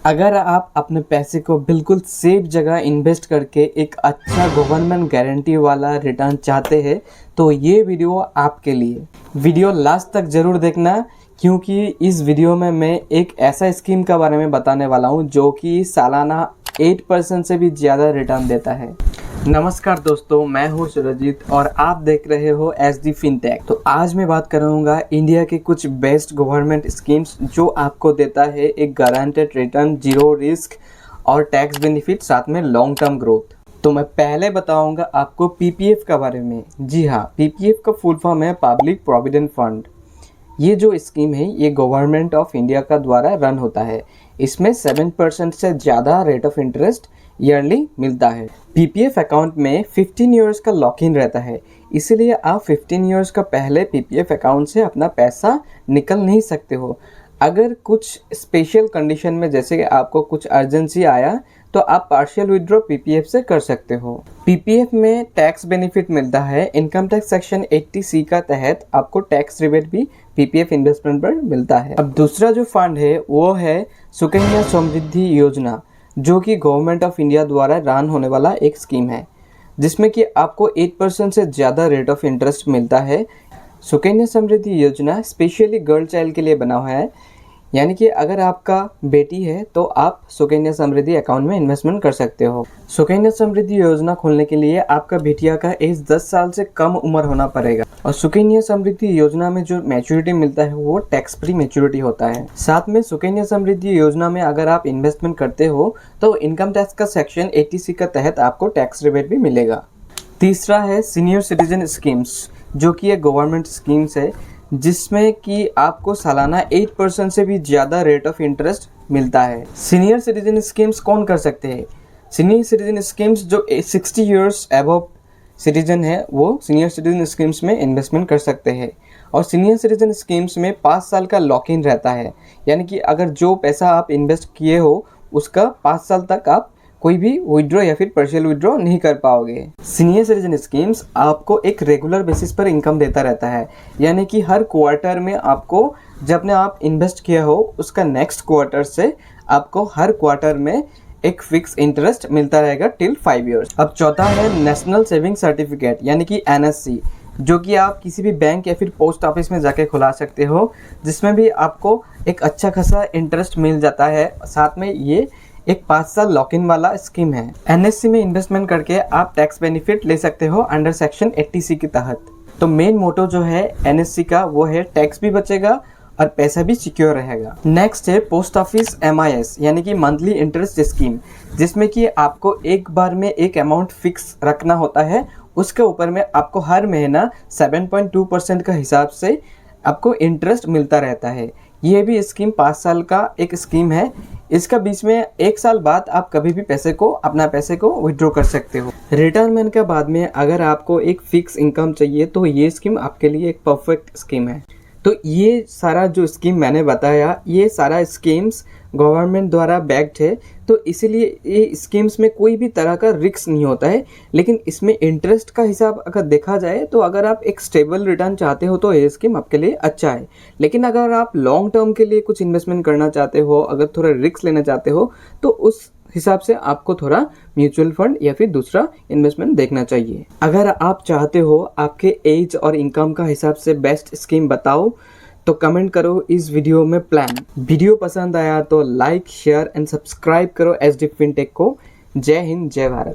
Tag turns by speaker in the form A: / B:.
A: अगर आप अपने पैसे को बिल्कुल सेफ जगह इन्वेस्ट करके एक अच्छा गवर्नमेंट गारंटी वाला रिटर्न चाहते हैं तो ये वीडियो आपके लिए। वीडियो लास्ट तक ज़रूर देखना, क्योंकि इस वीडियो में मैं एक ऐसा स्कीम के बारे में बताने वाला हूँ जो कि सालाना 8% से भी ज़्यादा रिटर्न देता है। नमस्कार दोस्तों, मैं हूँ सुरजीत और आप देख रहे हो SD FinTech। तो आज मैं बात करूँगा इंडिया के कुछ बेस्ट गवर्नमेंट स्कीम्स जो आपको देता है एक गारंटेड रिटर्न, जीरो रिस्क और टैक्स बेनिफिट, साथ में लॉन्ग टर्म ग्रोथ। तो मैं पहले बताऊँगा आपको PPF के बारे में। जी हाँ, PPF का फुल फॉर्म है पब्लिक प्रोविडेंट फंड। ये जो स्कीम है ये गवर्नमेंट ऑफ इंडिया का द्वारा रन होता है। इसमें 7% से ज़्यादा रेट ऑफ इंटरेस्ट ईयरली मिलता है। PPF अकाउंट में 15 ईयर्स का लॉक इन रहता है, इसीलिए आप 15 ईयर्स का पहले PPF अकाउंट से अपना पैसा निकल नहीं सकते हो। अगर कुछ स्पेशल कंडीशन में, जैसे कि आपको कुछ अर्जेंसी आया, तो आप पार्शियल विड्रॉ PPF से कर सकते हो। PPF में टैक्स बेनिफिट मिलता है। इनकम टैक्स सेक्शन 80C का तहत आपको टैक्स रिबेट भी PPF इन्वेस्टमेंट पर मिलता है। अब दूसरा जो फंड है वो है सुकन्या समृद्धि योजना, जो कि गवर्नमेंट ऑफ इंडिया द्वारा रन होने वाला एक स्कीम है, जिसमें कि आपको 8% से ज़्यादा रेट ऑफ इंटरेस्ट मिलता है। सुकन्या समृद्धि योजना स्पेशली गर्ल चाइल्ड के लिए बना हुआ है, यानी कि अगर आपका बेटी है तो आप सुकन्या समृद्धि अकाउंट में इन्वेस्टमेंट कर सकते हो। सुकन्या समृद्धि योजना खोलने के लिए आपका बेटिया का एज 10 साल से कम उम्र होना पड़ेगा, और सुकन्या समृद्धि योजना में जो मैच्योरिटी मिलता है वो टैक्स फ्री मैच्योरिटी होता है। साथ में सुकन्या समृद्धि योजना में अगर आप इन्वेस्टमेंट करते हो तो इनकम टैक्स का सेक्शन 80C के तहत आपको टैक्स रिबेट भी मिलेगा। तीसरा है सीनियर सिटीजन स्कीम्स, जो कि एक गवर्नमेंट स्कीम्स है जिसमें कि आपको सालाना 8% से भी ज़्यादा रेट ऑफ इंटरेस्ट मिलता है। सीनियर सिटीजन स्कीम्स कौन कर सकते हैं? सीनियर सिटीजन स्कीम्स जो 60 ईयर्स अबव सिटीजन है वो सीनियर सिटीजन स्कीम्स में इन्वेस्टमेंट कर सकते हैं। और सीनियर सिटीजन स्कीम्स में 5 साल का लॉक इन रहता है, यानी कि अगर जो पैसा आप इन्वेस्ट किए हो उसका 5 साल तक आप कोई भी विड्रॉ या फिर पार्शियल विड्रॉ नहीं कर पाओगे। सीनियर सिटीजन स्कीम्स आपको एक रेगुलर बेसिस पर इनकम देता रहता है, यानी कि हर क्वार्टर में आपको जब ने आप इन्वेस्ट किया हो उसका नेक्स्ट क्वार्टर से आपको हर क्वार्टर में एक फिक्स इंटरेस्ट मिलता रहेगा टिल 5 ईयर्स। अब चौथा है नेशनल सेविंग सर्टिफिकेट, यानी कि NSC, जो कि आप किसी भी बैंक या फिर पोस्ट ऑफिस में जाके खुला सकते हो, जिसमें भी आपको एक अच्छा खासा इंटरेस्ट मिल जाता है। साथ में ये एक 5 साल लॉक इन वाला स्कीम है। NSC में इन्वेस्टमेंट करके आप टैक्स बेनिफिट ले सकते हो अंडर सेक्शन 80C के तहत। तो मेन मोटो जो है NSC का वो है टैक्स भी बचेगा और पैसा भी सिक्योर रहेगा। नेक्स्ट है पोस्ट ऑफिस MIS, यानी कि मंथली इंटरेस्ट स्कीम, जिसमें कि आपको एक बार में एक अमाउंट फिक्स रखना होता है। उसके ऊपर में आपको हर महीना 7.2% का हिसाब से आपको इंटरेस्ट मिलता रहता है। ये भी स्कीम 5 साल का एक स्कीम है। इसका बीच में 1 साल बाद आप कभी भी अपना पैसे को विड्रॉ कर सकते हो। रिटायरमेंट के बाद में अगर आपको एक फिक्स इनकम चाहिए तो ये स्कीम आपके लिए एक परफेक्ट स्कीम है। तो ये सारा जो स्कीम मैंने बताया, ये सारा स्कीम्स गवर्नमेंट द्वारा बैक्ड है, तो इसीलिए ये स्कीम्स में कोई भी तरह का रिस्क नहीं होता है। लेकिन इसमें इंटरेस्ट का हिसाब अगर देखा जाए तो अगर आप एक स्टेबल रिटर्न चाहते हो तो ये स्कीम आपके लिए अच्छा है। लेकिन अगर आप लॉन्ग टर्म के लिए कुछ इन्वेस्टमेंट करना चाहते हो, अगर थोड़ा रिस्क लेना चाहते हो, तो उस हिसाब से आपको थोड़ा म्यूचुअल फंड या फिर दूसरा इन्वेस्टमेंट देखना चाहिए। अगर आप चाहते हो आपके एज और इनकम का हिसाब से बेस्ट स्कीम बताओ तो कमेंट करो इस वीडियो में प्लान। वीडियो पसंद आया तो लाइक, शेयर एंड सब्सक्राइब करो SD FinTech को। जय हिंद, जय भारत।